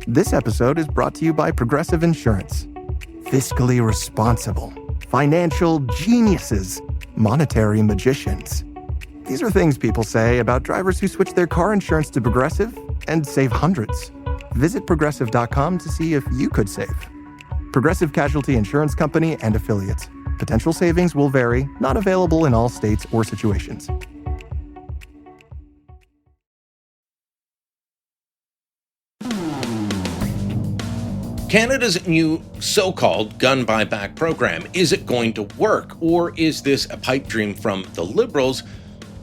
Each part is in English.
This episode is brought to you by Progressive Insurance. Fiscally responsible, financial geniuses, monetary magicians. These are things people say about drivers who switch their car insurance to Progressive and save hundreds. Visit progressive.com to see if you could save. Progressive Casualty Insurance Company and Affiliates. Potential savings will vary, not available in all states or situations. Canada's new so-called gun buyback program. Is it going to work, or is this a pipe dream from the Liberals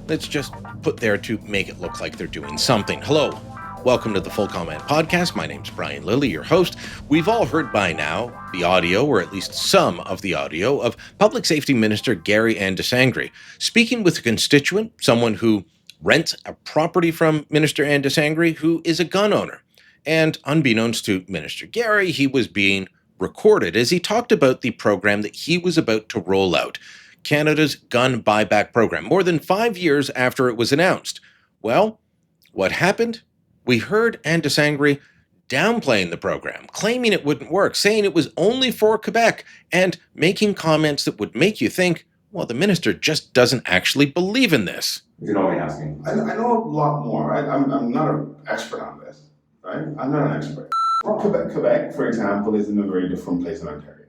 that's just put there to make it look like they're doing something? Hello, welcome to the Full Comment Podcast. My name's Brian Lilly, your host. We've all heard by now the audio, or at least some of the audio, of Public Safety Minister Gary Andesangri speaking with a constituent, someone who rents a property from Minister Andesangri, who is a gun owner. And unbeknownst to Minister Gary, he was being recorded as he talked about the program that he was about to roll out, Canada's gun buyback program, more than 5 years after it was announced. Well, what happened? We heard Andesangri downplaying the program, claiming it wouldn't work, saying it was only for Quebec, and making comments that would make you think, well, the minister just doesn't actually believe in this. You know what I'm asking? I know a lot more. I'm not an expert on this. Right? I'm not an expert. Quebec, for example, is in a very different place in Ontario.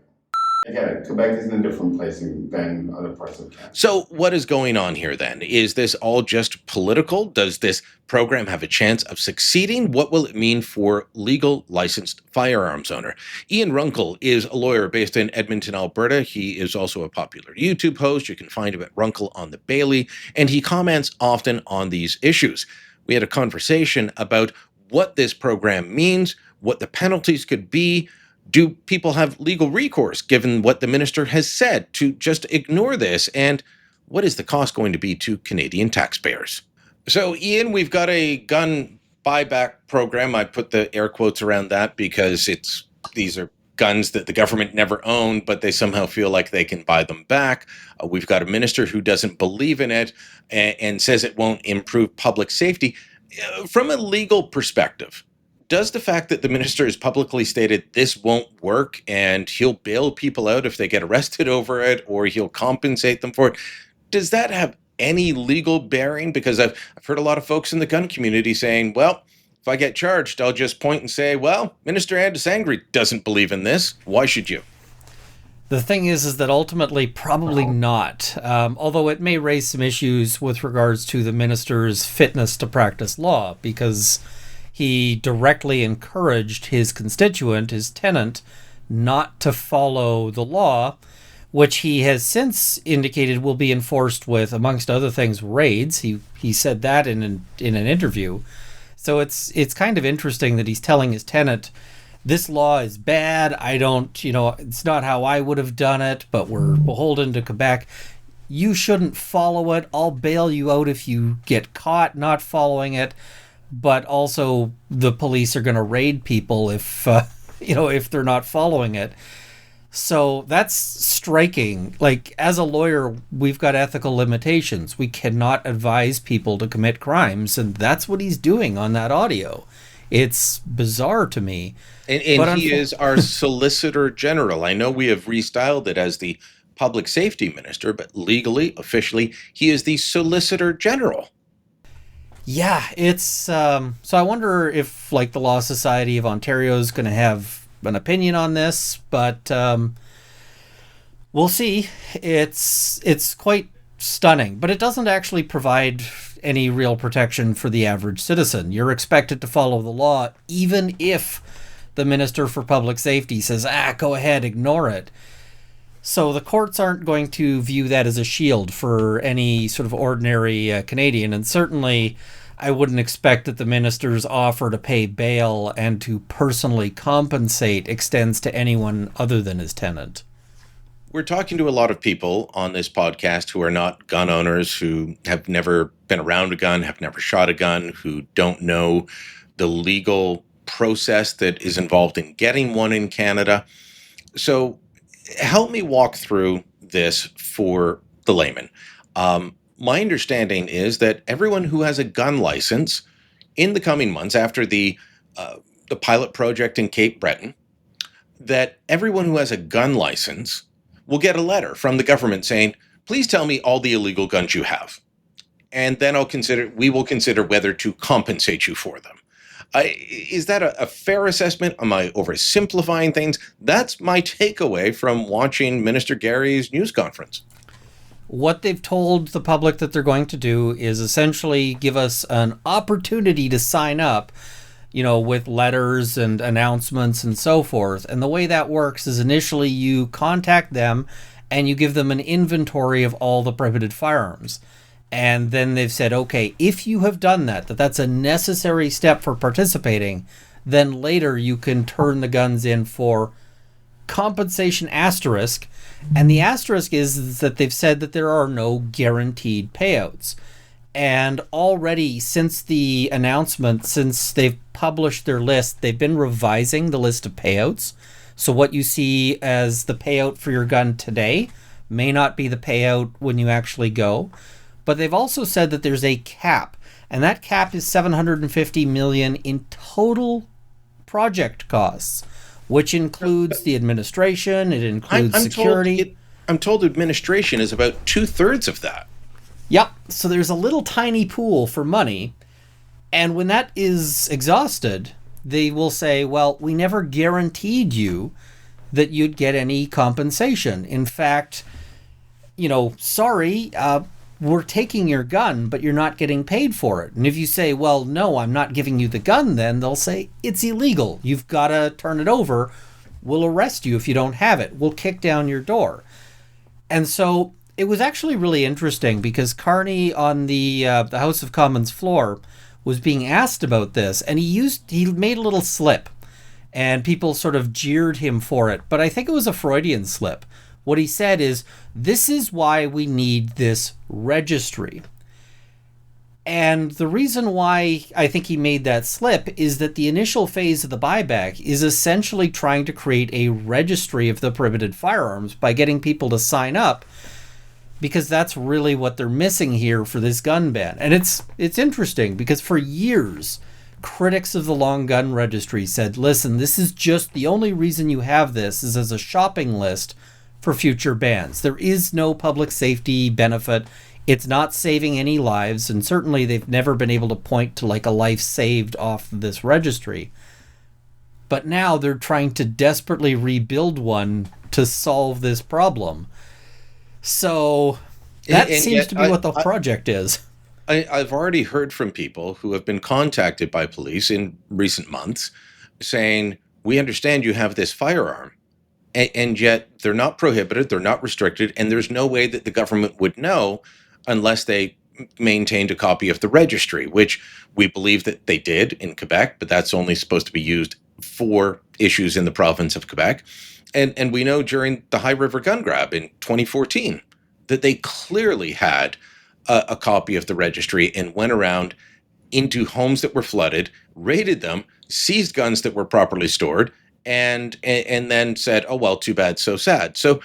I get it. Quebec is in a different place than other parts of Canada. So what is going on here then? Is this all just political? Does this program have a chance of succeeding? What will it mean for legal licensed firearms owner? Ian Runkle is a lawyer based in Edmonton, Alberta. He is also a popular YouTube host. You can find him at Runkle on the Bailey, and he comments often on these issues. We had a conversation about what this program means, what the penalties could be. Do people have legal recourse given what the minister has said to just ignore this? And what is the cost going to be to Canadian taxpayers? So, Ian, we've got a gun buyback program. I put the air quotes around that because these are guns that the government never owned, but they somehow feel like they can buy them back. We've got a minister who doesn't believe in it and says it won't improve public safety. From a legal perspective, does the fact that the minister has publicly stated this won't work and he'll bail people out if they get arrested over it, or he'll compensate them for it, does that have any legal bearing? Because I've heard a lot of folks in the gun community saying, well, if I get charged, I'll just point and say, well, Minister Andesangri doesn't believe in this. Why should you? The thing is that ultimately probably not, although it may raise some issues with regards to the minister's fitness to practice law, because he directly encouraged his constituent, his tenant, not to follow the law, which he has since indicated will be enforced with, amongst other things, raids. He said that in an interview. So it's kind of interesting that he's telling his tenant, this law is bad. It's not how I would have done it, but we're beholden to Quebec. You shouldn't follow it. I'll bail you out if you get caught not following it. But also the police are going to raid people if they're not following it. So that's striking. Like, as a lawyer, we've got ethical limitations. We cannot advise people to commit crimes, and that's what he's doing on that audio. It's bizarre to me. And he is our Solicitor General. I know we have restyled it as the Public Safety Minister, but legally, officially, he is the Solicitor General. Yeah, it's... so I wonder if, the Law Society of Ontario is going to have an opinion on this, but we'll see. It's quite stunning, but it doesn't actually provide any real protection for the average citizen. You're expected to follow the law, even if the Minister for Public Safety says, go ahead, ignore it. So the courts aren't going to view that as a shield for any sort of ordinary Canadian, and certainly I wouldn't expect that the minister's offer to pay bail and to personally compensate extends to anyone other than his tenant. We're talking to a lot of people on this podcast who are not gun owners, who have never been around a gun, have never shot a gun, who don't know the legal process that is involved in getting one in Canada. So help me walk through this for the layman. My understanding is that everyone who has a gun license in the coming months after the the pilot project in Cape Breton, that everyone who has a gun license will get a letter from the government saying, please tell me all the illegal guns you have. And then we will consider whether to compensate you for them. Is that a fair assessment? Am I oversimplifying things? That's my takeaway from watching Minister Gary's news conference. What they've told the public that they're going to do is essentially give us an opportunity to sign up, with letters and announcements and so forth. And the way that works is initially you contact them and you give them an inventory of all the prohibited firearms. And then they've said, okay, if you have done that's a necessary step for participating, then later you can turn the guns in for compensation asterisk. And the asterisk is that they've said that there are no guaranteed payouts. And already since the announcement, since they've published their list, they've been revising the list of payouts. So what you see as the payout for your gun today may not be the payout when you actually go. But they've also said that there's a cap, and that cap is $750 million in total project costs, which includes the administration, it includes security. I'm told administration is about 2/3 of that. Yep, so there's a little tiny pool for money, and when that is exhausted, they will say, well, we never guaranteed you that you'd get any compensation. In fact, sorry, we're taking your gun, but you're not getting paid for it. And if you say, well, no, I'm not giving you the gun, then they'll say, it's illegal. You've got to turn it over. We'll arrest you if you don't have it. We'll kick down your door. And so it was actually really interesting because Carney on the House of Commons floor was being asked about this, and he made a little slip, and people sort of jeered him for it. But I think it was a Freudian slip. What he said is, this is why we need this registry. And the reason why I think he made that slip is that the initial phase of the buyback is essentially trying to create a registry of the prohibited firearms by getting people to sign up, because that's really what they're missing here for this gun ban. And it's interesting because for years, critics of the long gun registry said, listen, this is just the only reason you have this is as a shopping list for future bans. There is no public safety benefit. It's not saving any lives, and certainly they've never been able to point to a life saved off this registry. But now they're trying to desperately rebuild one to solve this problem. So that seems to be what the project is. I've already heard from people who have been contacted by police in recent months saying, we understand you have this firearm, and yet they're not prohibited, they're not restricted, and there's no way that the government would know unless they maintained a copy of the registry, which we believe that they did in Quebec, but that's only supposed to be used for issues in the province of Quebec. And we know during the High River gun grab in 2014 that they clearly had a copy of the registry and went around into homes that were flooded, raided them, seized guns that were properly stored, and then said, oh, well, too bad, so sad. So,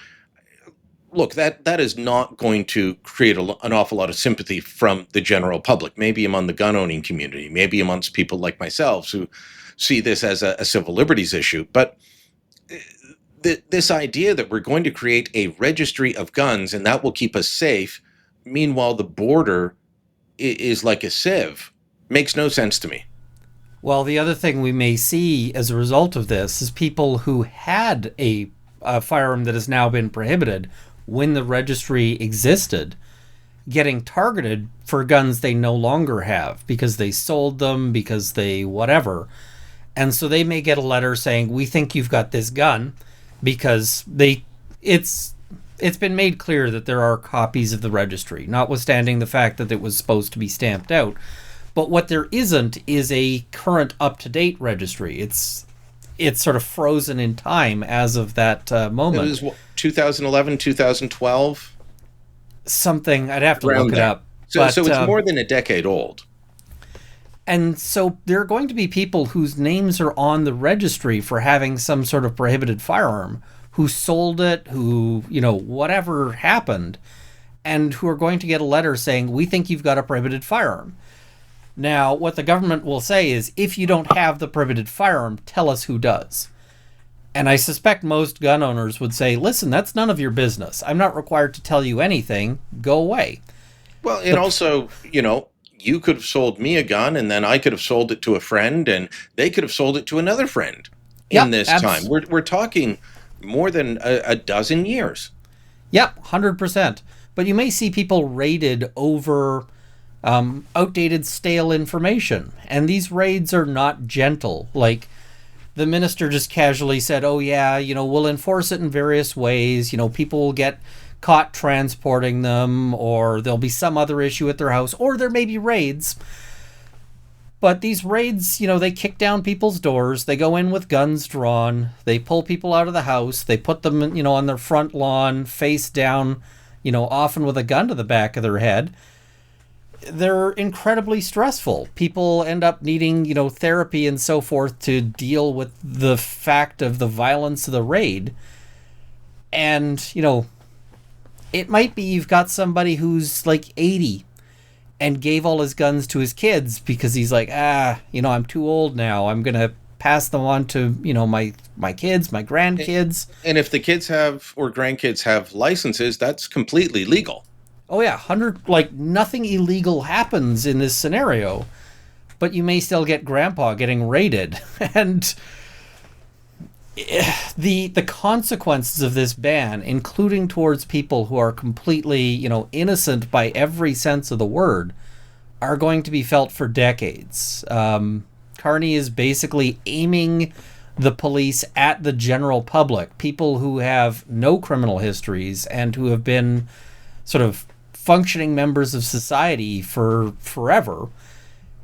look, that is not going to create an awful lot of sympathy from the general public, maybe among the gun-owning community, maybe amongst people like myself who see this as a civil liberties issue. But this idea that we're going to create a registry of guns and that will keep us safe, meanwhile the border is like a sieve, makes no sense to me. Well, the other thing we may see as a result of this is people who had a firearm that has now been prohibited when the registry existed getting targeted for guns they no longer have because they sold them, because they whatever. And so they may get a letter saying, we think you've got this gun, because it's been made clear that there are copies of the registry, notwithstanding the fact that it was supposed to be stamped out. But what there isn't is a current up-to-date registry. It's sort of frozen in time as of that moment. It was 2011, 2012? Something, I'd have to look it up. So it's more than a decade old. And so there are going to be people whose names are on the registry for having some sort of prohibited firearm, who sold it, who, whatever happened, and who are going to get a letter saying, we think you've got a prohibited firearm. Now, what the government will say is, if you don't have the prohibited firearm, tell us who does. And I suspect most gun owners would say, listen, that's none of your business. I'm not required to tell you anything. Go away. Well, and also, you could have sold me a gun, and then I could have sold it to a friend, and they could have sold it to another friend in this time. We're talking more than a dozen years. Yep, 100%. But you may see people raided over outdated, stale information. And these raids are not gentle. Like, the minister just casually said, oh, yeah, we'll enforce it in various ways. People will get caught transporting them, or there'll be some other issue at their house, or there may be raids. But these raids, they kick down people's doors. They go in with guns drawn. They pull people out of the house. They put them, on their front lawn, face down, often with a gun to the back of their head. They're incredibly stressful. People end up needing, therapy and so forth to deal with the fact of the violence of the raid. And, it might be you've got somebody who's like 80 and gave all his guns to his kids because he's like, I'm too old now. I'm going to pass them on to, my kids, my grandkids. And if the kids have, or grandkids have licenses, that's completely legal. Oh yeah, nothing illegal happens in this scenario, but you may still get grandpa getting raided. And the consequences of this ban, including towards people who are completely, innocent by every sense of the word, are going to be felt for decades. Carney is basically aiming the police at the general public, people who have no criminal histories and who have been sort of functioning members of society for forever.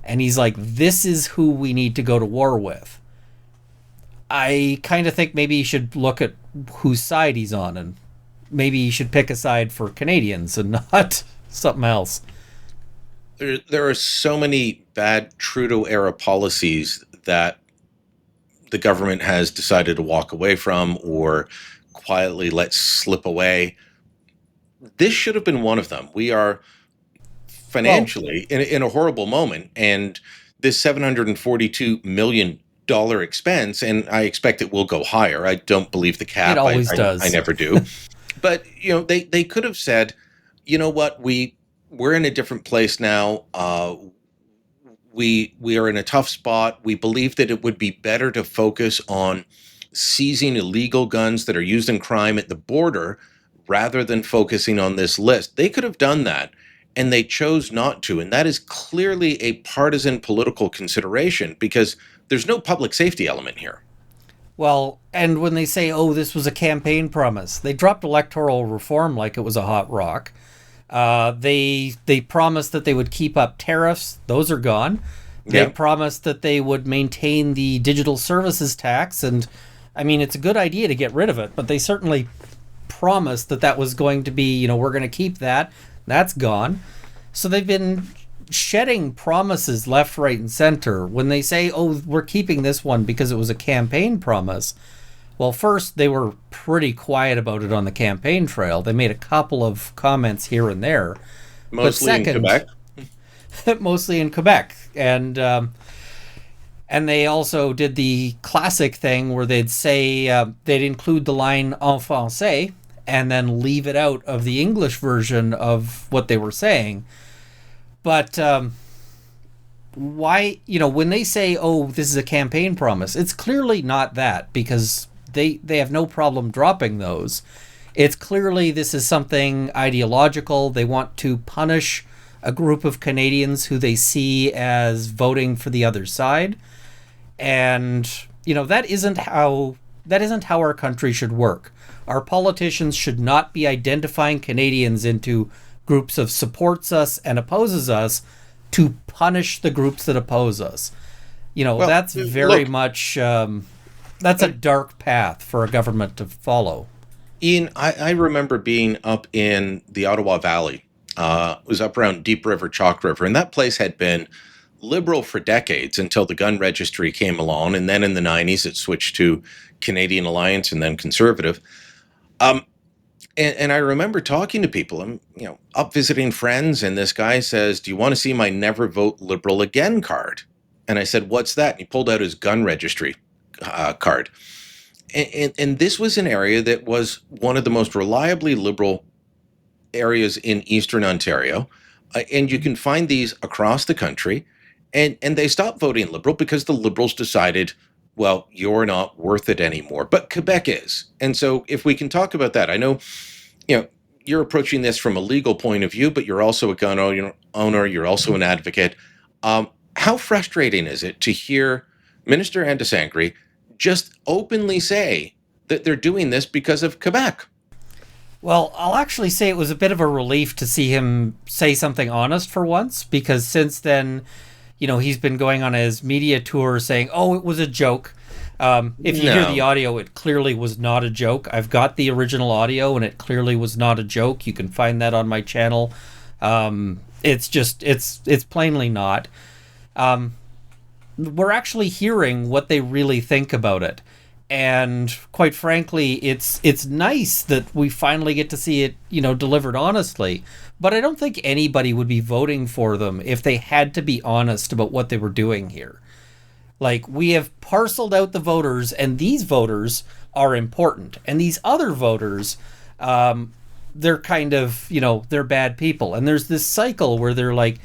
And he's like, this is who we need to go to war with. I kind of think maybe you should look at whose side he's on, and maybe you should pick a side for Canadians and not something else. There are so many bad Trudeau-era policies that the government has decided to walk away from or quietly let slip away. This should have been one of them. We are financially in a horrible moment, and this $742 million expense, and I expect it will go higher. I don't believe the cap. It always does. I never do. But they could have said, you know what, we're in a different place now. We are in a tough spot. We believe that it would be better to focus on seizing illegal guns that are used in crime at the border rather than focusing on this list. They could have done that, and they chose not to. And that is clearly a partisan political consideration because there's no public safety element here. Well, and when they say, oh, this was a campaign promise, they dropped electoral reform like it was a hot rock. They promised that they would keep up tariffs. Those are gone. They promised that they would maintain the digital services tax. And I mean, it's a good idea to get rid of it, but they certainly promised that was going to be, we're going to keep that. That's gone. So they've been shedding promises left, right, and center. When they say, oh, we're keeping this one because it was a campaign promise. Well, first, they were pretty quiet about it on the campaign trail. They made a couple of comments here and there. Mostly in Quebec? Mostly in Quebec. And they also did the classic thing where they'd say, they'd include the line en français and then leave it out of the English version of what they were saying. But why, when they say, oh, this is a campaign promise, it's clearly not that, because they have no problem dropping those. It's clearly this is something ideological. They want to punish a group of Canadians who they see as voting for the other side. And, that isn't how our country should work. Our politicians should not be identifying Canadians into groups of supports us and opposes us to punish the groups that oppose us. That's very much, that's a dark path for a government to follow. Ian, I remember being up in the Ottawa Valley. It was up around Deep River, Chalk River, and that place had been liberal for decades until the gun registry came along, and then in the 90s it switched to Canadian Alliance and then Conservative. And I remember talking to people. I'm, up visiting friends, and this guy says, "Do you want to see my never vote Liberal again card?" And I said, "What's that?" And he pulled out his gun registry card. And this was an area that was one of the most reliably Liberal areas in Eastern Ontario. And you can find these across the country. And they stopped voting Liberal because the Liberals decided, well, you're not worth it anymore. But Quebec is. And so if we can talk about that, I know, you're approaching this from a legal point of view, but you're also a gun owner. You're also an advocate. How frustrating is it to hear Minister Andesangri just openly say that they're doing this because of Quebec? Well, I'll actually say it was a bit of a relief to see him say something honest for once, because since then, he's been going on his media tour saying, oh, it was a joke. If you hear the audio, it clearly was not a joke. I've got the original audio, and it clearly was not a joke. You can find that on my channel. It's plainly not. We're actually hearing what they really think about it. And quite frankly, it's nice that we finally get to see it, delivered honestly. But I don't think anybody would be voting for them if they had to be honest about what they were doing here. Like, we have parceled out the voters, and these voters are important. And these other voters, they're kind of, they're bad people. And there's this cycle where they're like,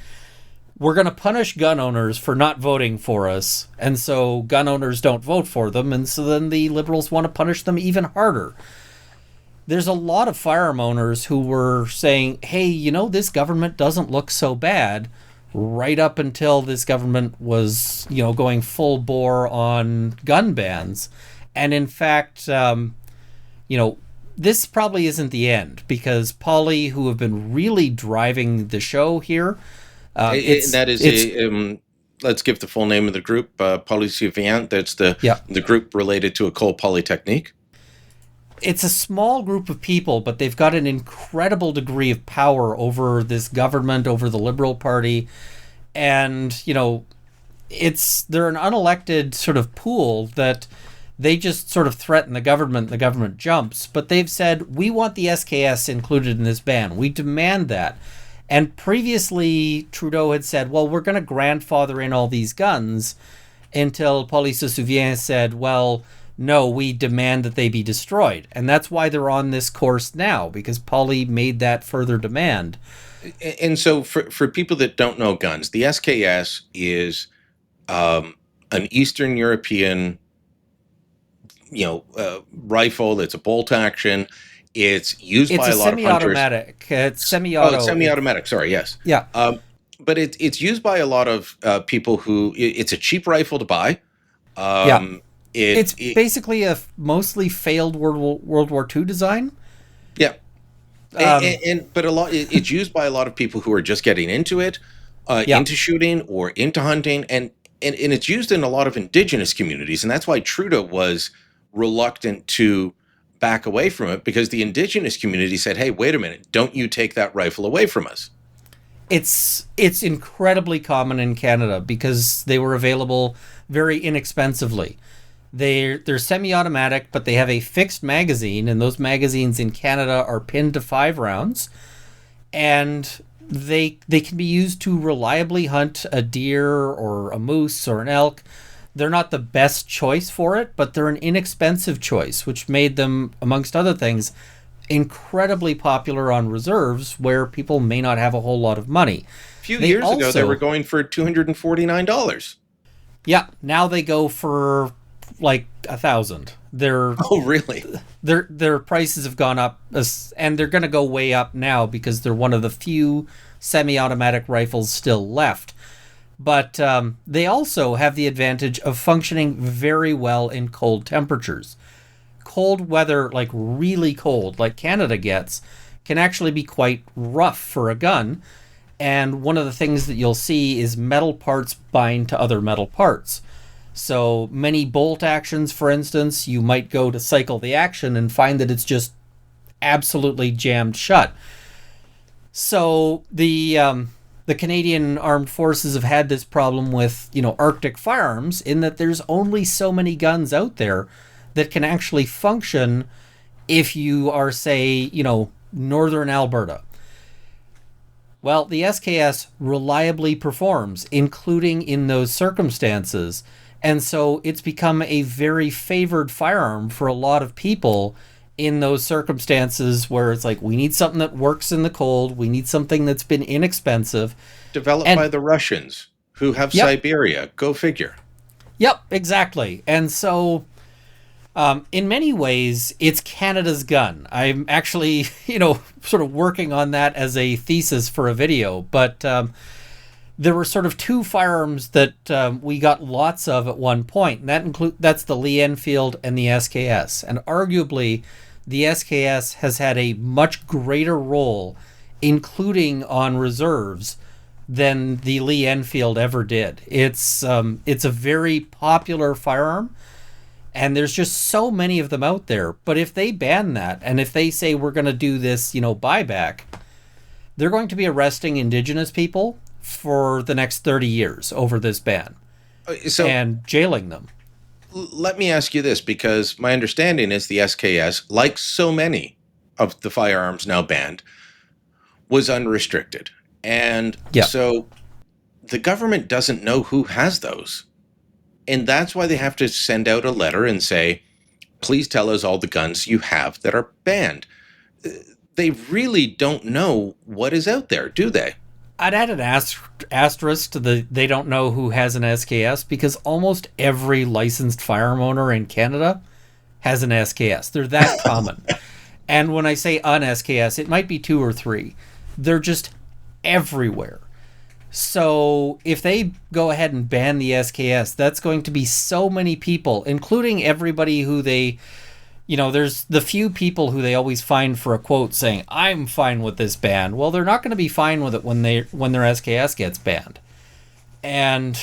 we're going to punish gun owners for not voting for us. And so gun owners don't vote for them. And so then the Liberals want to punish them even harder. There's a lot of firearm owners who were saying, hey, this government doesn't look so bad, right up until this government was, going full bore on gun bans. And in fact, this probably isn't the end, because Polly, who have been really driving the show here, let's give the full name of the group, Polysuffisant. That's the group related to École Polytechnique. It's a small group of people, but they've got an incredible degree of power over this government, over the Liberal Party. And, they're an unelected sort of pool that they just sort of threaten the government jumps. But they've said, we want the SKS included in this ban. We demand that. And previously, Trudeau had said, well, we're going to grandfather in all these guns, until Paul Souvien said, well, no, we demand that they be destroyed. And that's why they're on this course now, because Polly made that further demand. And so for people that don't know guns, the SKS is an Eastern European, rifle that's a bolt action. It's used by a lot of hunters. It's semi-auto. Oh, it's semi-automatic. Sorry, yes. Yeah. But it's used by a lot of people who, it's a cheap rifle to buy. It's basically a mostly failed World War II design. Yeah. But it's used by a lot of people who are just getting into it, into shooting or into hunting, and it's used in a lot of Indigenous communities, and that's why Trudeau was reluctant to back away from it, because the Indigenous community said, hey, wait a minute, don't you take that rifle away from us. It's incredibly common in Canada because they were available very inexpensively. They're semi-automatic, but they have a fixed magazine, and those magazines in Canada are pinned to 5 rounds, and they can be used to reliably hunt a deer or a moose or an elk. They're not the best choice for it, but they're an inexpensive choice, which made them, amongst other things, incredibly popular on reserves where people may not have a whole lot of money. A few years ago, they were going for $249. Yeah, now they go for like $1,000. Oh, really? Their prices have gone up, and they're going to go way up now because they're one of the few semi-automatic rifles still left. But they also have the advantage of functioning very well in cold temperatures. Cold weather, like really cold, like Canada gets, can actually be quite rough for a gun. And one of the things that you'll see is metal parts bind to other metal parts. So many bolt actions, for instance, you might go to cycle the action and find that it's just absolutely jammed shut. So the Canadian Armed Forces have had this problem with, Arctic firearms, in that there's only so many guns out there that can actually function if you are, say, northern Alberta. Well, the SKS reliably performs, including in those circumstances. And so it's become a very favored firearm for a lot of people in those circumstances where it's like, we need something that works in the cold. We need something that's been inexpensive. Developed by the Russians, who have Siberia. Go figure. Yep, exactly. And so in many ways, it's Canada's gun. I'm actually, sort of working on that as a thesis for a video. But there were sort of two firearms that we got lots of at one point. And that's the Lee Enfield and the SKS. And arguably, the SKS has had a much greater role, including on reserves, than the Lee Enfield ever did. It's a very popular firearm, and there's just so many of them out there. But if they ban that, and if they say we're going to do this, buyback, they're going to be arresting Indigenous people for the next 30 years over this ban and jailing them. Let me ask you this, because my understanding is the SKS, like so many of the firearms now banned, was unrestricted. And so the government doesn't know who has those. And that's why they have to send out a letter and say, please tell us all the guns you have that are banned. They really don't know what is out there, do they? I'd add an asterisk to they don't know who has an SKS, because almost every licensed firearm owner in Canada has an SKS. They're that common. And when I say an SKS, it might be 2 or 3. They're just everywhere. So if they go ahead and ban the SKS, that's going to be so many people, including everybody who they, there's the few people who they always find for a quote saying, I'm fine with this ban. Well, they're not going to be fine with it when their SKS gets banned. And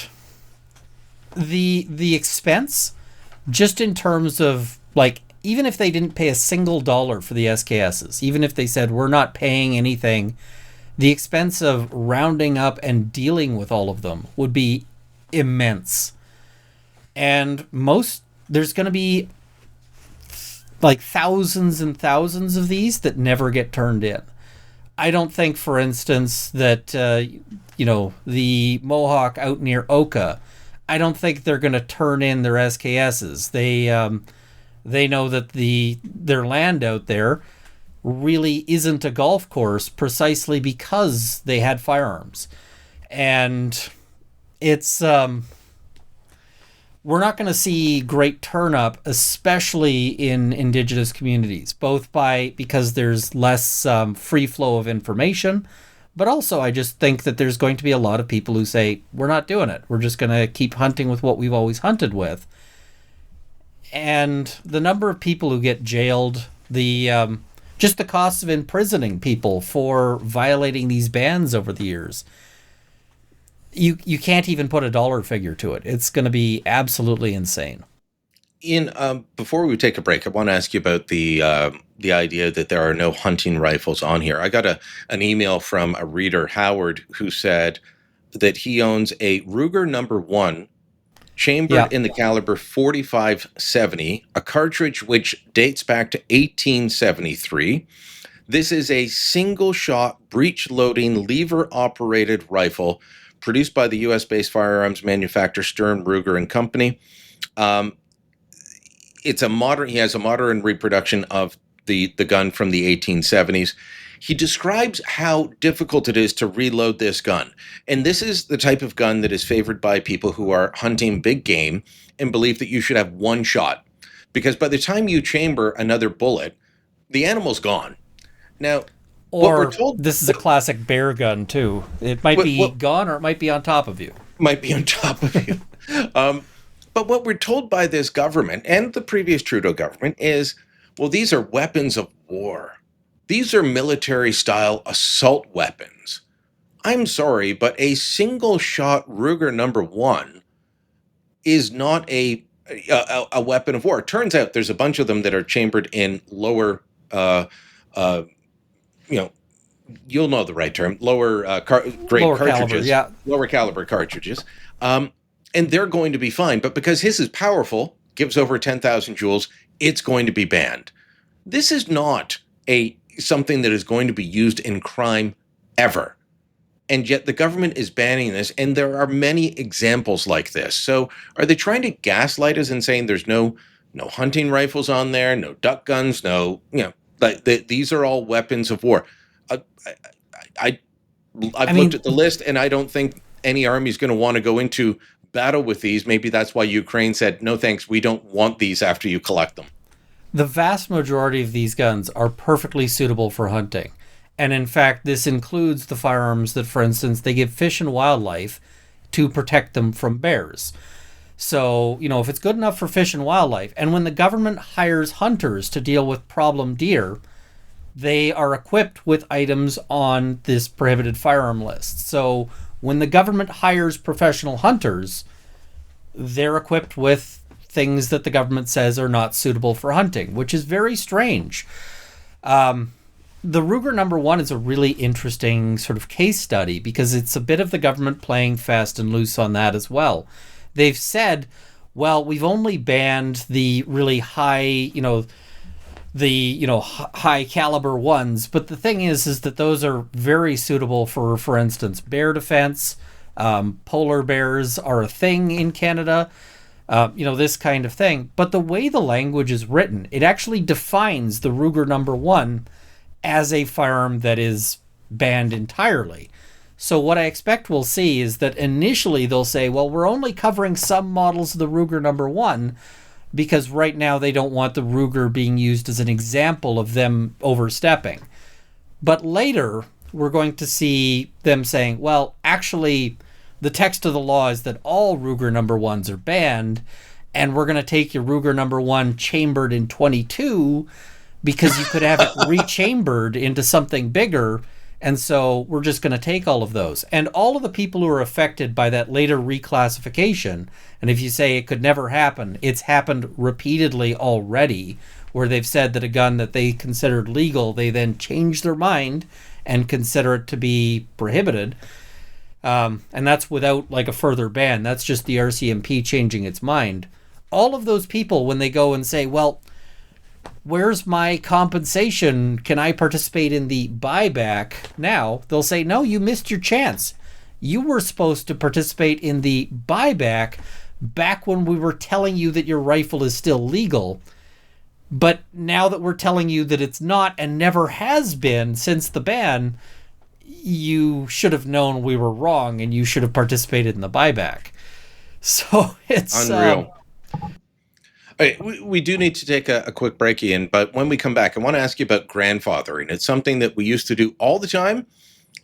the expense, just in terms of, like, even if they didn't pay a single dollar for the SKSs, even if they said we're not paying anything, the expense of rounding up and dealing with all of them would be immense. And there's going to be like thousands and thousands of these that never get turned in. I don't think, for instance, that, the Mohawk out near Oka, I don't think they're going to turn in their SKSs. They know that their land out there really isn't a golf course, precisely because they had firearms. And it's we're not going to see great turn up, especially in Indigenous communities, both because there's less free flow of information, but also I just think that there's going to be a lot of people who say, we're not doing it. We're just going to keep hunting with what we've always hunted with. And the number of people who get jailed, just the cost of imprisoning people for violating these bans over the years, you can't even put a dollar figure to it. It's going to be absolutely insane. Ian, before we take a break, I want to ask you about the idea that there are no hunting rifles on here. I got an email from a reader, Howard, who said that he owns a Ruger number 1 chambered in the caliber .45-70, a cartridge which dates back to 1873. This is a single-shot, breech-loading, lever-operated rifle produced by the U.S.-based firearms manufacturer Stern Ruger and Company. He has a modern reproduction of the gun from the 1870s. He describes how difficult it is to reload this gun. And this is the type of gun that is favored by people who are hunting big game and believe that you should have one shot. Because by the time you chamber another bullet, the animal's gone. Now, or this is a classic bear gun, too. It might be gone, or it might be on top of you. Might be on top of you. But what we're told by this government and the previous Trudeau government is, well, these are weapons of war. These are military-style assault weapons. I'm sorry, but a single-shot Ruger number 1 is not a weapon of war. It turns out there's a bunch of them that are chambered in lower, you'll know the right term, lower grade cartridges, lower caliber cartridges, and they're going to be fine. But because his is powerful, gives over 10,000 joules, it's going to be banned. This is not something that is going to be used in crime ever. And yet the government is banning this, and there are many examples like this. So are they trying to gaslight us and saying there's no hunting rifles on there, no duck guns, these are all weapons of war? I've looked at the list, and I don't think any army is going to want to go into battle with these. Maybe that's why Ukraine said, no thanks, we don't want these after you collect them. The vast majority of these guns are perfectly suitable for hunting. And in fact, this includes the firearms that, for instance, they give Fish and Wildlife to protect them from bears. So, if it's good enough for Fish and Wildlife, and when the government hires hunters to deal with problem deer, they are equipped with items on this prohibited firearm list. So when the government hires professional hunters, they're equipped with things that the government says are not suitable for hunting, which is very strange. The Ruger number 1 is a really interesting sort of case study because it's a bit of the government playing fast and loose on that as well. They've said, well, we've only banned the really high, high caliber ones. But the thing is that those are very suitable for instance, bear defense. Polar bears are a thing in Canada. This kind of thing. But the way the language is written, it actually defines the Ruger number 1 as a firearm that is banned entirely. So what I expect we'll see is that initially they'll say, well, we're only covering some models of the Ruger number 1 because right now they don't want the Ruger being used as an example of them overstepping. But later we're going to see them saying, well, actually the text of the law is that all Ruger number 1s are banned, and we're going to take your Ruger number 1 chambered in .22 because you could have it rechambered into something bigger, and so we're just going to take all of those. And all of the people who are affected by that later reclassification, and if you say it could never happen, it's happened repeatedly already, where they've said that a gun that they considered legal, they then change their mind and consider it to be prohibited. And that's without like a further ban. That's just the RCMP changing its mind. All of those people, when they go and say, well, where's my compensation? Can I participate in the buyback now? They'll say, no, you missed your chance. You were supposed to participate in the buyback back when we were telling you that your rifle is still legal. But now that we're telling you that it's not and never has been since the ban, you should have known we were wrong and you should have participated in the buyback. So it's unreal. We do need to take a quick break, Ian, but when we come back, I want to ask you about grandfathering. It's something that we used to do all the time.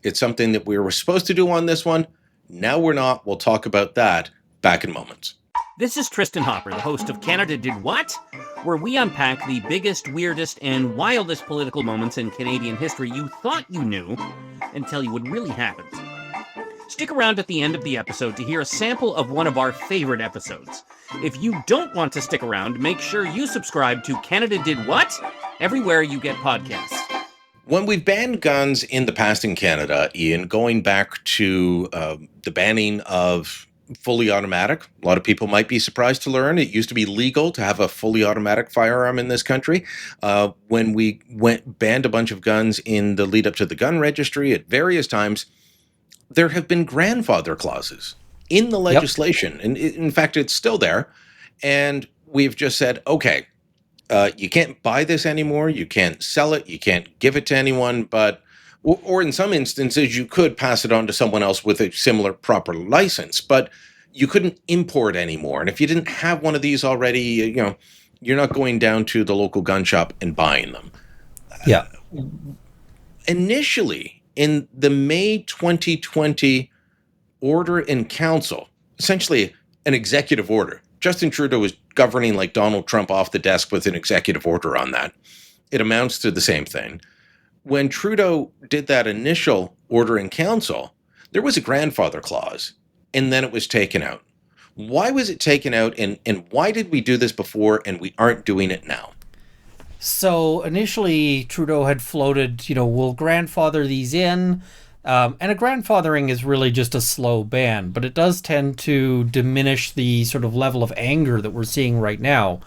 It's something that we were supposed to do on this one. Now we're not. We'll talk about that back in moments. This is Tristan Hopper, the host of Canada Did What?, where we unpack the biggest, weirdest, and wildest political moments in Canadian history you thought you knew and tell you what really happened. Stick around at the end of the episode to hear a sample of one of our favorite episodes. If you don't want to stick around, make sure you subscribe to Canada Did What? Everywhere you get podcasts. When we've banned guns in the past in Canada, Ian, going back to the banning of fully automatic, a lot of people might be surprised to learn it used to be legal to have a fully automatic firearm in this country. When we banned a bunch of guns in the lead up to the gun registry at various times, there have been grandfather clauses in the legislation. Yep. And in fact, it's still there. And we've just said, okay, you can't buy this anymore. You can't sell it. You can't give it to anyone. Or in some instances, you could pass it on to someone else with a similar proper license. But you couldn't import anymore. And if you didn't have one of these already, you're not going down to the local gun shop and buying them. Yeah. Initially, in the May 2020 order in council, essentially an executive order. Justin Trudeau was governing like Donald Trump off the desk with an executive order on that. It amounts to the same thing. When Trudeau did that initial order in council, there was a grandfather clause, and then it was taken out. Why was it taken out, and why did we do this before and we aren't doing it now? So initially, Trudeau had floated, we'll grandfather these in. And a grandfathering is really just a slow ban, but it does tend to diminish the sort of level of anger that we're seeing right now.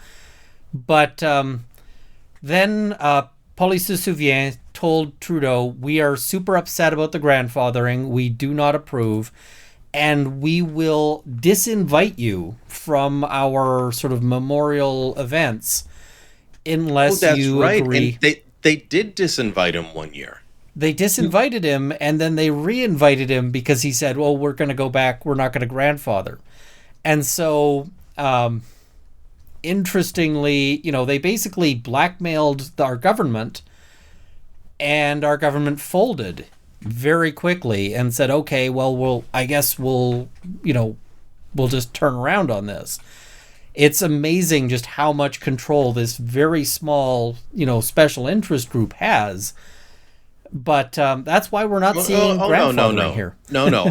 But the Then Police se souvient told Trudeau, we are super upset about the grandfathering. We do not approve. And we will disinvite you from our sort of memorial events unless you agree. And they did disinvite him one year. They disinvited him, and then they reinvited him because he said, well, we're going to go back. We're not going to grandfather. And so, interestingly, they basically blackmailed our government, and our government folded very quickly and said, okay, well, we'll just turn around on this. It's amazing just how much control this very small, special interest group has. But that's why we're not seeing grandfathering here. No.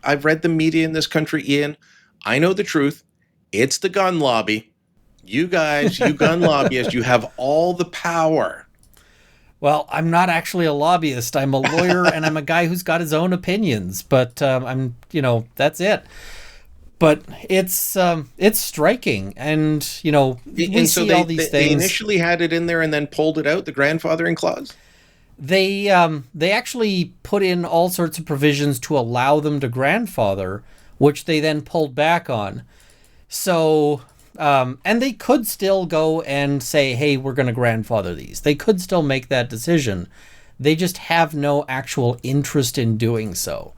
I've read the media in this country, Ian. I know the truth. It's the gun lobby. You guys, you gun lobbyists, you have all the power. Well, I'm not actually a lobbyist. I'm a lawyer, and I'm a guy who's got his own opinions. But that's it. But it's striking, and we see all these things. They initially had it in there and then pulled it out, the grandfathering clause. They actually put in all sorts of provisions to allow them to grandfather, which they then pulled back on. So. And they could still go and say, hey, we're going to grandfather these. They could still make that decision. They just have no actual interest in doing so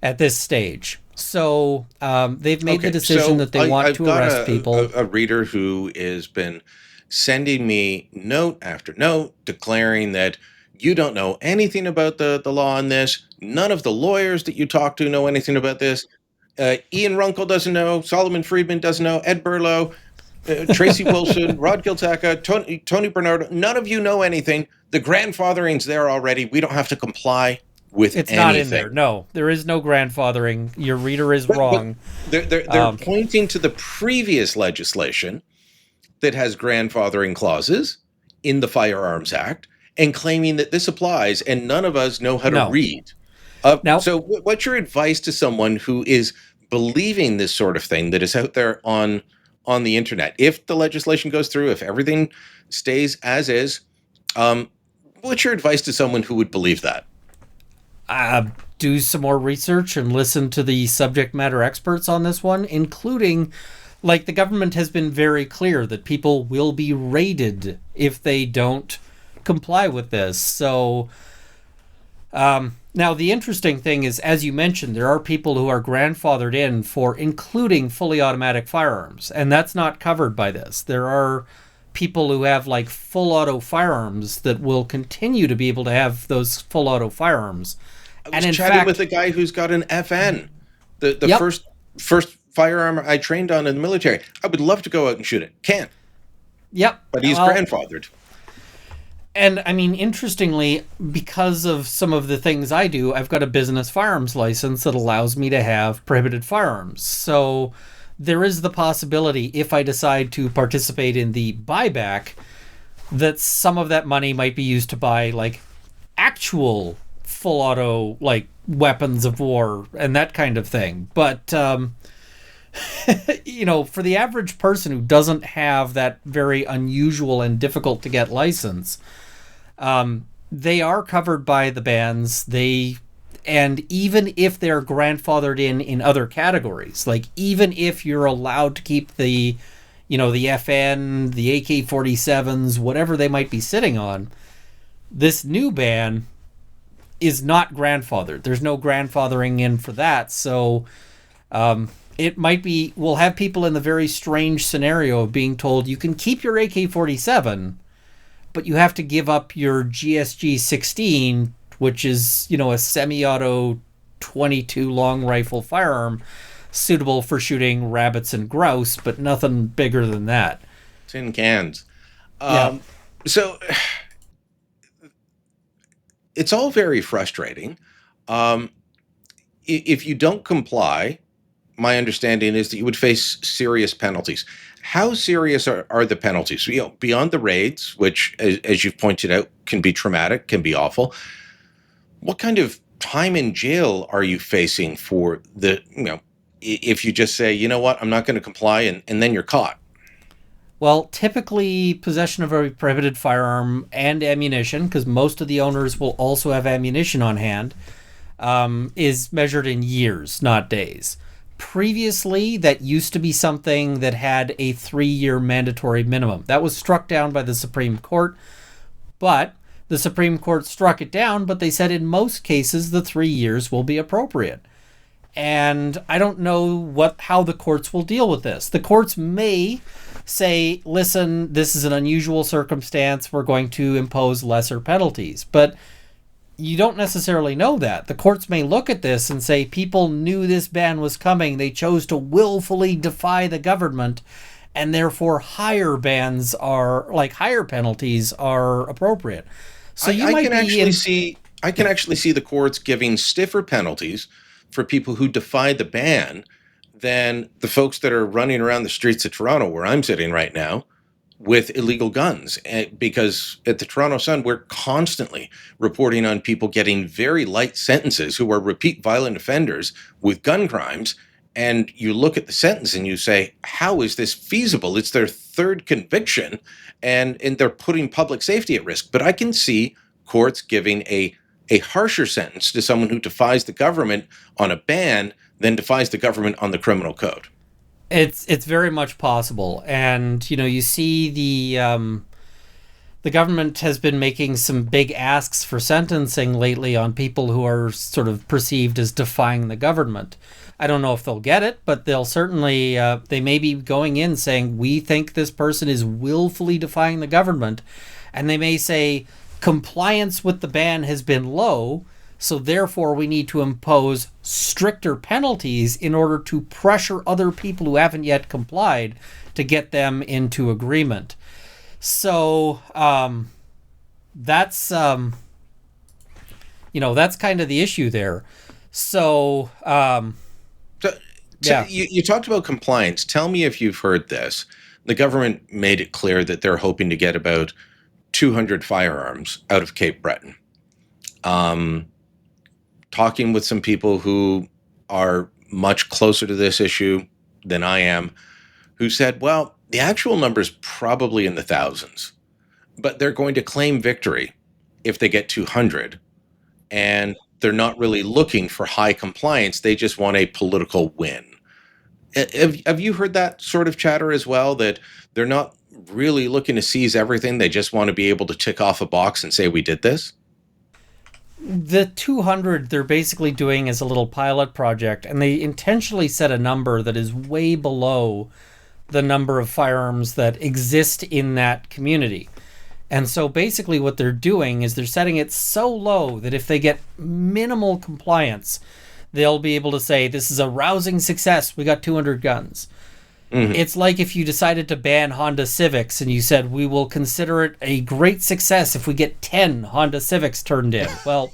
at this stage. So they've made the decision that they want to arrest people. A reader who has been sending me note after note declaring that you don't know anything about the law on this. None of the lawyers that you talk to know anything about this. Ian Runkle doesn't know. Solomon Friedman doesn't know. Ed Burlow, Tracy Wilson, Rod Giltaca, Tony Bernardo. None of you know anything. The grandfathering's there already. We don't have to comply with anything. It's not in there. No, there is no grandfathering. Your reader is wrong. But they're pointing to the previous legislation that has grandfathering clauses in the Firearms Act and claiming that this applies, and none of us know how to read. So what's your advice to someone who is believing this sort of thing that is out there on the internet? If the legislation goes through, if everything stays as is, what's your advice to someone who would believe that? Do some more research and listen to the subject matter experts on this one, including, the government has been very clear that people will be raided if they don't comply with this. So, now, the interesting thing is, as you mentioned, there are people who are grandfathered in for including fully automatic firearms, and that's not covered by this. There are people who have full auto firearms that will continue to be able to have those full auto firearms. I was chatting with a guy who's got an FN, the first firearm I trained on in the military. I would love to go out and shoot it. Can't. Yep. But he's grandfathered. And I mean, interestingly, because of some of the things I do, I've got a business firearms license that allows me to have prohibited firearms. So there is the possibility, if I decide to participate in the buyback, that some of that money might be used to buy actual full auto weapons of war and that kind of thing. But for the average person who doesn't have that very unusual and difficult to get license, they are covered by the bans. And even if they're grandfathered in other categories, even if you're allowed to keep the FN, the AK-47s, whatever they might be sitting on, this new ban is not grandfathered. There's no grandfathering in for that. So, it might be, we'll have people in the very strange scenario of being told you can keep your AK-47, but you have to give up your GSG-16, which is, a semi-auto 22 long rifle firearm suitable for shooting rabbits and grouse, but nothing bigger than that. Tin cans. So it's all very frustrating. If you don't comply, my understanding is that you would face serious penalties. How serious are the penalties? Beyond the raids, which, as you've pointed out, can be traumatic, can be awful. What kind of time in jail are you facing for if you just say, you know what, I'm not going to comply, and then you're caught? Well, typically possession of a prohibited firearm and ammunition, because most of the owners will also have ammunition on hand, is measured in years, not days. Previously, that used to be something that had a 3-year mandatory minimum. That was struck down by the Supreme Court, but the Supreme Court struck it down, but they said in most cases the 3 years will be appropriate. And I don't know how the courts will deal with this. The courts may say, listen, this is an unusual circumstance, we're going to impose lesser penalties. But you don't necessarily know that. The courts may look at this and say people knew this ban was coming, they chose to willfully defy the government, and therefore higher penalties are appropriate. So I can actually see the courts giving stiffer penalties for people who defy the ban than the folks that are running around the streets of Toronto, where I'm sitting right now, with illegal guns. Because at the Toronto Sun, we're constantly reporting on people getting very light sentences who are repeat violent offenders with gun crimes. And you look at the sentence and you say, how is this feasible? It's their third conviction, and they're putting public safety at risk. But I can see courts giving a harsher sentence to someone who defies the government on a ban than defies the government on the criminal code. It's very much possible. And, you see the government has been making some big asks for sentencing lately on people who are sort of perceived as defying the government. I don't know if they'll get it, but they'll certainly, they may be going in saying, we think this person is willfully defying the government. And they may say, compliance with the ban has been low, so therefore we need to impose stricter penalties in order to pressure other people who haven't yet complied to get them into agreement. So that's kind of the issue there. So you talked about compliance. Tell me if you've heard this. The government made it clear that they're hoping to get about 200 firearms out of Cape Breton. Talking with some people who are much closer to this issue than I am, who said, well, the actual number is probably in the thousands, but they're going to claim victory if they get 200. And they're not really looking for high compliance. They just want a political win. Have you heard that sort of chatter as well, that they're not really looking to seize everything? They just want to be able to tick off a box and say, we did this? The 200 they're basically doing as a little pilot project, and they intentionally set a number that is way below the number of firearms that exist in that community. And so basically what they're doing is they're setting it so low that if they get minimal compliance, they'll be able to say, this is a rousing success, we got 200 guns. Mm-hmm. It's like if you decided to ban Honda Civics and you said, we will consider it a great success if we get 10 Honda Civics turned in. Well,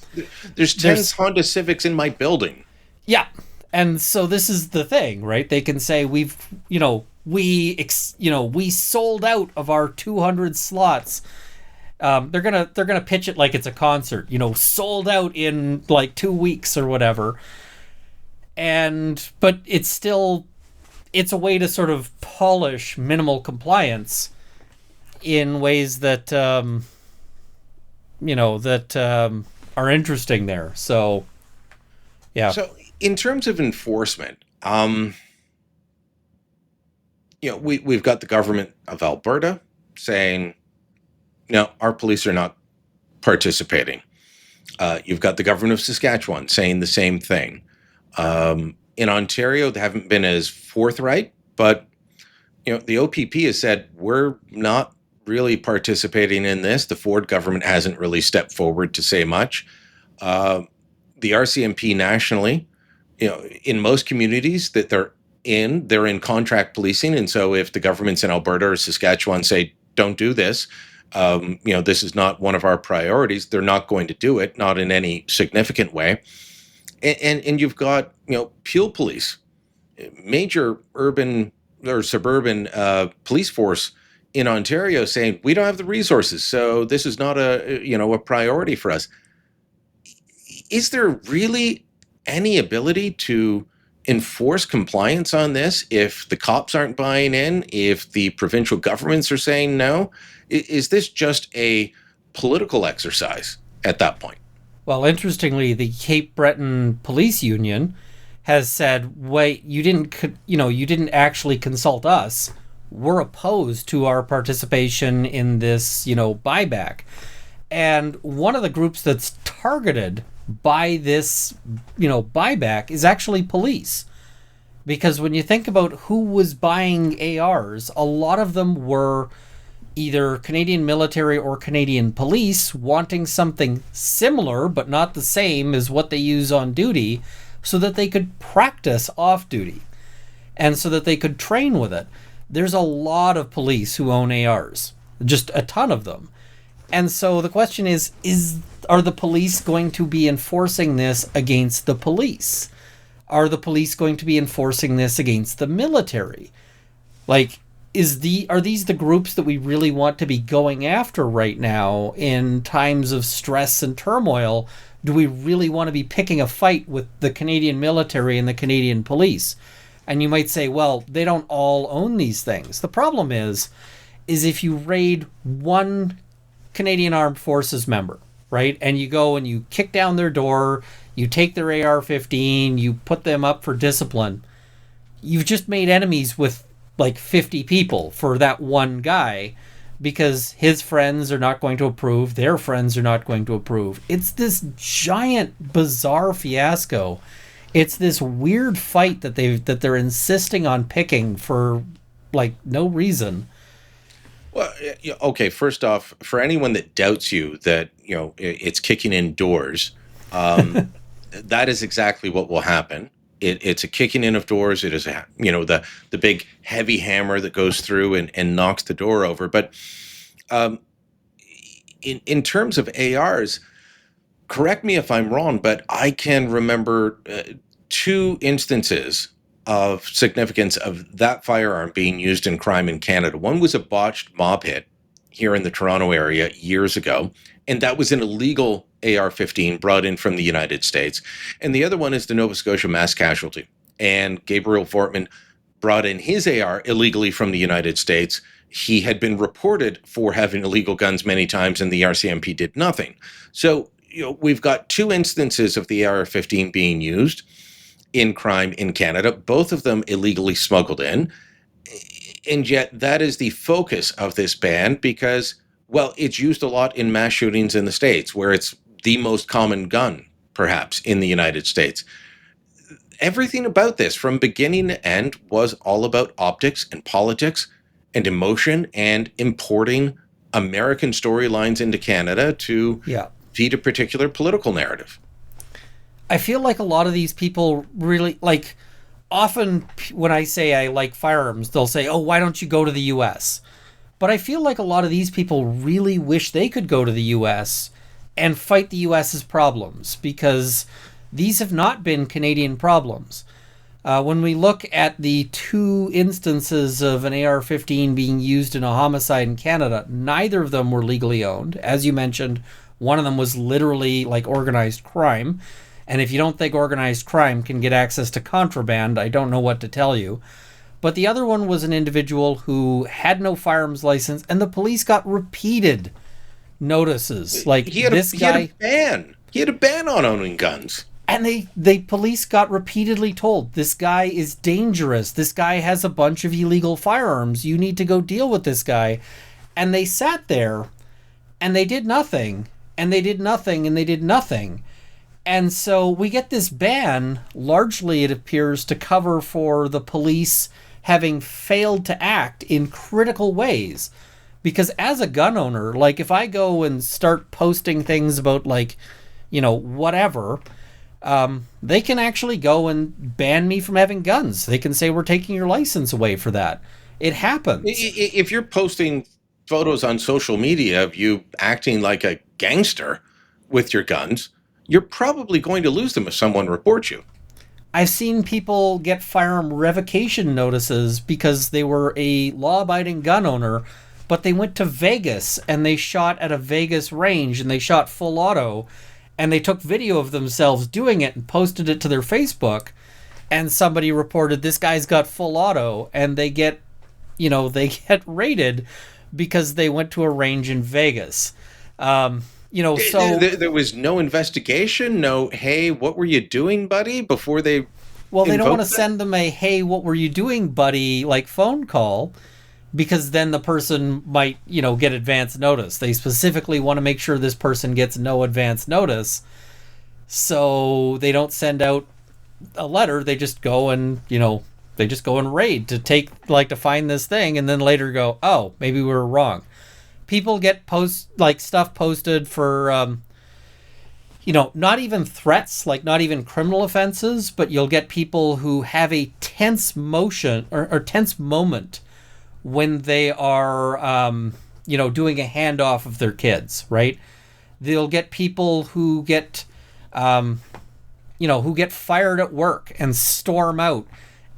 there's 10 Honda Civics in my building. Yeah. And so this is the thing, right? They can say we sold out of our 200 slots. They're gonna pitch it like it's a concert, sold out in like 2 weeks or whatever. But it's a way to sort of polish minimal compliance in ways that are interesting there. So, yeah. So in terms of enforcement, we've got the government of Alberta saying, no, our police are not participating. You've got the government of Saskatchewan saying the same thing. In Ontario, they haven't been as forthright, but the OPP has said we're not really participating in this. The Ford government hasn't really stepped forward to say much. The RCMP nationally, in most communities that they're in contract policing, and so if the governments in Alberta or Saskatchewan say don't do this, this is not one of our priorities, they're not going to do it, not in any significant way. And you've got, Peel Police, major urban or suburban police force in Ontario saying, we don't have the resources, so this is not a priority for us. Is there really any ability to enforce compliance on this if the cops aren't buying in, if the provincial governments are saying no? Is this just a political exercise at that point? Well, interestingly, the Cape Breton Police Union has said, "Wait, you didn't actually consult us. We're opposed to our participation in this, buyback." And one of the groups that's targeted by this, buyback is actually police. Because when you think about who was buying ARs, a lot of them were either Canadian military or Canadian police wanting something similar but not the same as what they use on duty so that they could practice off duty and so that they could train with it. There's a lot of police who own ARs, just a ton of them. And so the question is are the police going to be enforcing this against the police? Are the police going to be enforcing this against the military? Like, are these the groups that we really want to be going after right now in times of stress and turmoil? Do we really want to be picking a fight with the Canadian military and the Canadian police? And you might say, well, they don't all own these things. The problem is if you raid one Canadian Armed Forces member, right, and you go and you kick down their door, you take their AR-15, you put them up for discipline, you've just made enemies with like 50 people for that one guy because his friends are not going to approve, their friends are not going to approve. It's this giant, bizarre fiasco. It's this weird fight that they're insisting on picking for like no reason. Well, okay, first off, for anyone that doubts you that, it's kicking in doors, that is exactly what will happen. It's a kicking in of doors. It is the big heavy hammer that goes through and knocks the door over. But in terms of ARs, correct me if I'm wrong, but I can remember two instances of significance of that firearm being used in crime in Canada. One was a botched mob hit here in the Toronto area years ago, and that was an illegal AR-15 brought in from the United States. And the other one is the Nova Scotia mass casualty. And Gabriel Fortman brought in his AR illegally from the United States. He had been reported for having illegal guns many times, and the RCMP did nothing. So, we've got two instances of the AR-15 being used in crime in Canada, both of them illegally smuggled in. And yet that is the focus of this ban because, well, it's used a lot in mass shootings in the States, where it's the most common gun, perhaps, in the United States. Everything about this, from beginning to end, was all about optics and politics and emotion and importing American storylines into Canada to feed a particular political narrative. I feel like a lot of these people really, like, often when I say I like firearms, they'll say, oh, why don't you go to the U.S.? But I feel like a lot of these people really wish they could go to the U.S. and fight the U.S.'s problems, because these have not been Canadian problems. When we look at the two instances of an AR-15 being used in a homicide in Canada, neither of them were legally owned. As you mentioned, one of them was literally like organized crime. And if you don't think organized crime can get access to contraband, I don't know what to tell you. But the other one was an individual who had no firearms license, and the police got repeated notices. Like, he had a ban. He had a ban on owning guns. And the police got repeatedly told, this guy is dangerous. This guy has a bunch of illegal firearms. You need to go deal with this guy. And they sat there, and they did nothing, and they did nothing, and they did nothing. And so we get this ban, largely it appears to cover for the police having failed to act in critical ways. Because as a gun owner, like, if I go and start posting things about, like, whatever, they can actually go and ban me from having guns. They can say, we're taking your license away for that. It happens. If you're posting photos on social media of you acting like a gangster with your guns, you're probably going to lose them if someone reports you. I've seen people get firearm revocation notices because they were a law-abiding gun owner, but they went to Vegas and they shot at a Vegas range and they shot full auto, and they took video of themselves doing it and posted it to their Facebook, and somebody reported this guy's got full auto, and they get raided because they went to a range in Vegas. So there was no investigation, no, hey, what were you doing, buddy, before they. Well, they don't want to send them a, hey, what were you doing, buddy, like phone call, because then the person might, get advance notice. They specifically want to make sure this person gets no advance notice. So they don't send out a letter. They just go and, raid to find this thing, and then later go, oh, maybe we were wrong. People get stuff posted for, not even threats, not even criminal offenses, but you'll get people who have a tense motion or tense moment when they are, doing a handoff of their kids, right? They'll get people who get, who get fired at work and storm out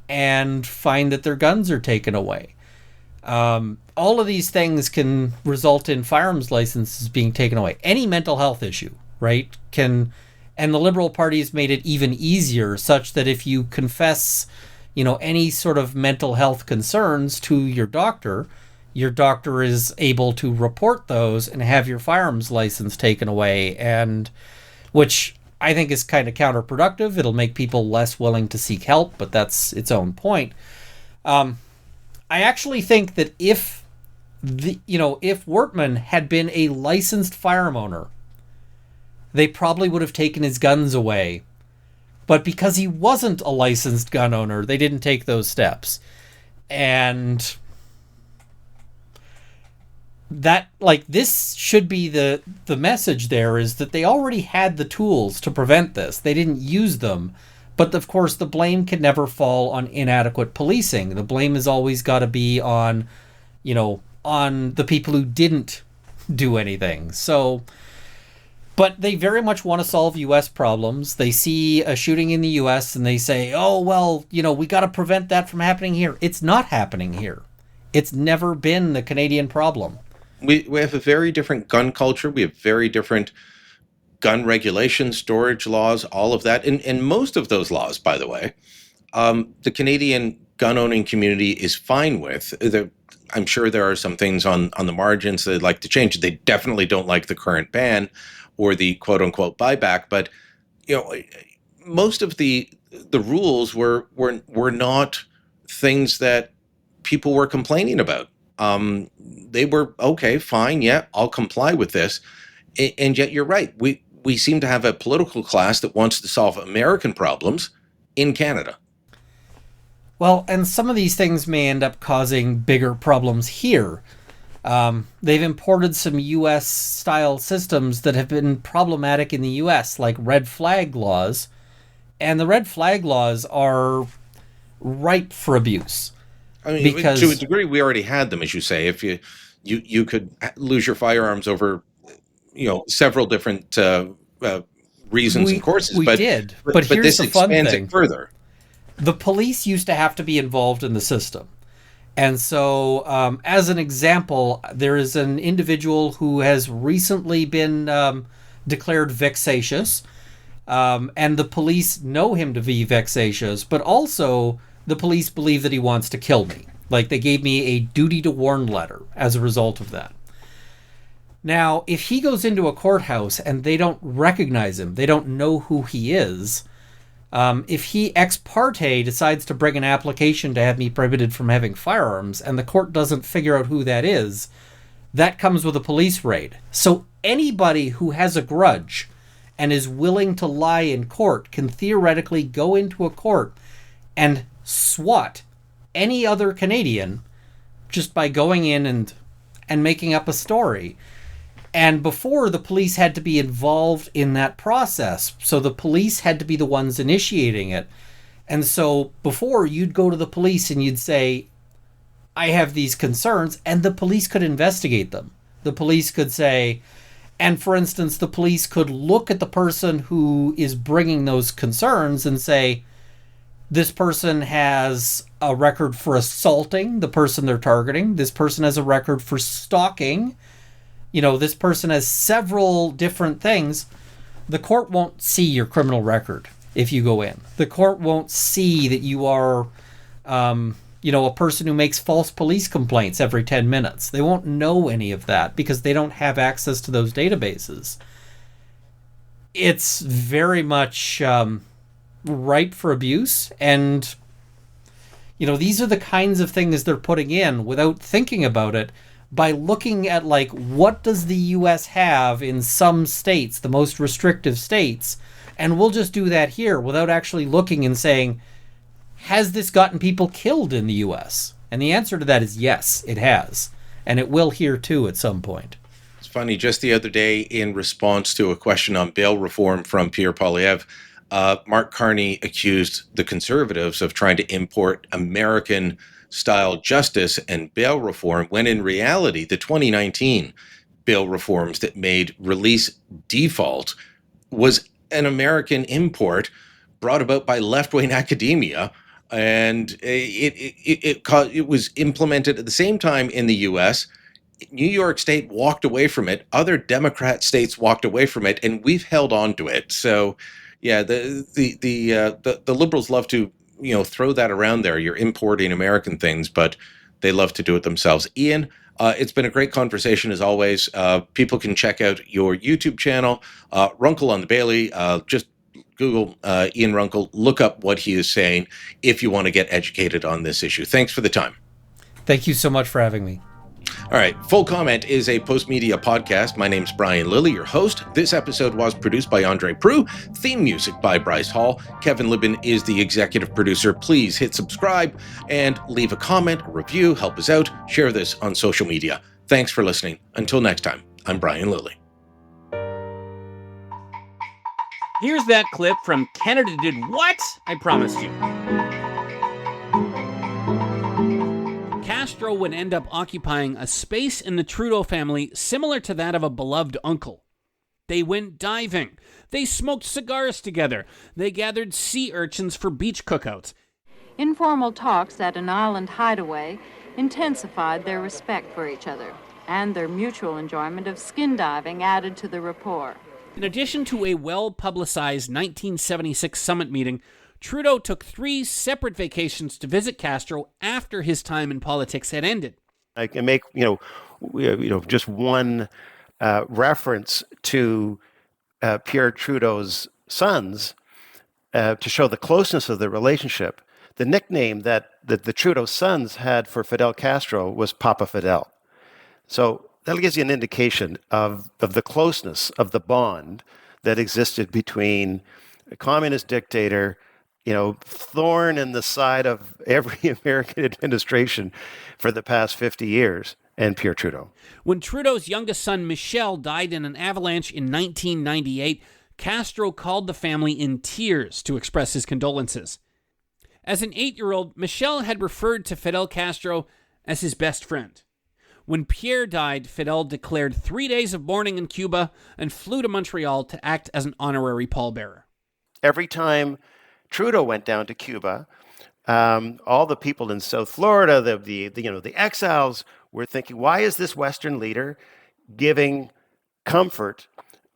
and find that their guns are taken away. All of these things can result in firearms licenses being taken away. Any mental health issue, right, and the Liberal Party's made it even easier, such that if you confess, any sort of mental health concerns to your doctor is able to report those and have your firearms license taken away, and which I think is kind of counterproductive. It'll make people less willing to seek help, but that's its own point. I actually think that if Wortman had been a licensed firearm owner, they probably would have taken his guns away. But because he wasn't a licensed gun owner, they didn't take those steps. And that, this should be the message there, is that they already had the tools to prevent this. They didn't use them. But of course, the blame can never fall on inadequate policing. The blame has always got to be on, on the people who didn't do anything. So, but they very much want to solve U.S. problems. They see a shooting in the U.S. and they say, oh, well, we got to prevent that from happening here. It's not happening here. It's never been the Canadian problem. We have a very different gun culture. We have very different gun regulations, storage laws, all of that. And most of those laws, by the way, the Canadian gun-owning community is fine with. I'm sure there are some things on the margins they'd like to change. They definitely don't like the current ban or the quote-unquote buyback. But, most of the rules were not things that people were complaining about. They were, okay, fine, yeah, I'll comply with this. And yet you're right. We seem to have a political class that wants to solve American problems in Canada. Well, and some of these things may end up causing bigger problems here. They've imported some U.S.-style systems that have been problematic in the U.S., like red flag laws. And the red flag laws are ripe for abuse. I mean, because to a degree, we already had them, as you say. If you could lose your firearms over, several different reasons and courses. We did, but here's this the fun expands thing. It further. The police used to have to be involved in the system. And so, as an example, there is an individual who has recently been declared vexatious, and the police know him to be vexatious, but also the police believe that he wants to kill me. They gave me a duty to warn letter as a result of that. Now, if he goes into a courthouse and they don't recognize him, they don't know who he is, if he ex parte decides to bring an application to have me prohibited from having firearms and the court doesn't figure out who that is, that comes with a police raid. So anybody who has a grudge and is willing to lie in court can theoretically go into a court and swat any other Canadian just by going in and making up a story. And before, the police had to be involved in that process. So the police had to be the ones initiating it. And so before, you'd go to the police and you'd say, I have these concerns, and the police could investigate them. The police could say, and for instance, the police could look at the person who is bringing those concerns and say, this person has a record for assaulting the person they're targeting. This person has a record for stalking. This person has several different things. The court won't see your criminal record. if you go in. The court won't see that you are, a person who makes false police complaints every 10 minutes. They won't know any of that because they don't have access to those databases. It's very much ripe for abuse, and these are the kinds of things they're putting in without thinking about it, by looking at what does the US have in some states, the most restrictive states, and we'll just do that here without actually looking and saying, has this gotten people killed in the US? And the answer to that is yes, it has. And it will here too at some point. It's funny, just the other day, in response to a question on bail reform from Pierre Poilievre, Mark Carney accused the Conservatives of trying to import American-style justice and bail reform, when in reality, the 2019 bail reforms that made release default was an American import brought about by left-wing academia, and it was implemented at the same time in the U.S. New York State walked away from it. Other Democrat states walked away from it, and we've held on to it. So, yeah, the liberals love to throw that around there. You're importing American things, but they love to do it themselves. Ian, it's been a great conversation as always. People can check out your YouTube channel, Runkle on the Bailey. Just Google Ian Runkle, look up what he is saying if you want to get educated on this issue. Thanks for the time. Thank you so much for having me. All right. Full Comment is a post-media podcast. My name's Brian Lilly, your host. This episode was produced by Andre Prue. Theme music by Bryce Hall. Kevin Libin is the executive producer. Please hit subscribe and leave a comment, a review, help us out. Share this on social media. Thanks for listening. Until next time, I'm Brian Lilly. Here's that clip from Canada Did What? I promised you. Castro would end up occupying a space in the Trudeau family similar to that of a beloved uncle. They went diving. They smoked cigars together. They gathered sea urchins for beach cookouts. Informal talks at an island hideaway intensified their respect for each other, and their mutual enjoyment of skin diving added to the rapport. In addition to a well-publicized 1976 summit meeting, Trudeau took 3 separate vacations to visit Castro after his time in politics had ended. I can make just one reference to Pierre Trudeau's sons to show the closeness of the relationship. The nickname that the Trudeau sons had for Fidel Castro was Papa Fidel. So that gives you an indication of the closeness of the bond that existed between a communist dictator, thorn in the side of every American administration for the past 50 years, and Pierre Trudeau. When Trudeau's youngest son, Michel, died in an avalanche in 1998, Castro called the family in tears to express his condolences. As an 8-year-old, Michel had referred to Fidel Castro as his best friend. When Pierre died, Fidel declared 3 days of mourning in Cuba and flew to Montreal to act as an honorary pallbearer. Every time Trudeau went down to Cuba, all the people in South Florida, the exiles, were thinking, why is this Western leader giving comfort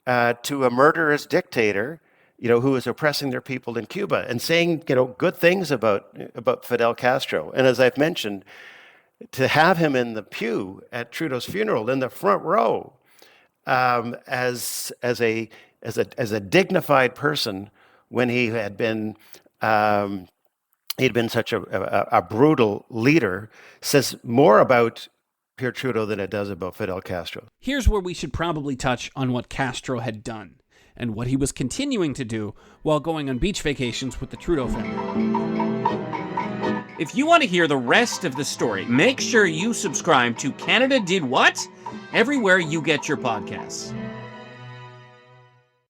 to a murderous dictator, who is oppressing their people in Cuba, and saying, good things about Fidel Castro? And as I've mentioned, to have him in the pew at Trudeau's funeral, in the front row, as a dignified person, when he had been such a brutal leader, says more about Pierre Trudeau than it does about Fidel Castro. Here's where we should probably touch on what Castro had done and what he was continuing to do while going on beach vacations with the Trudeau family. If you want to hear the rest of the story, make sure you subscribe to Canada Did What? Everywhere you get your podcasts.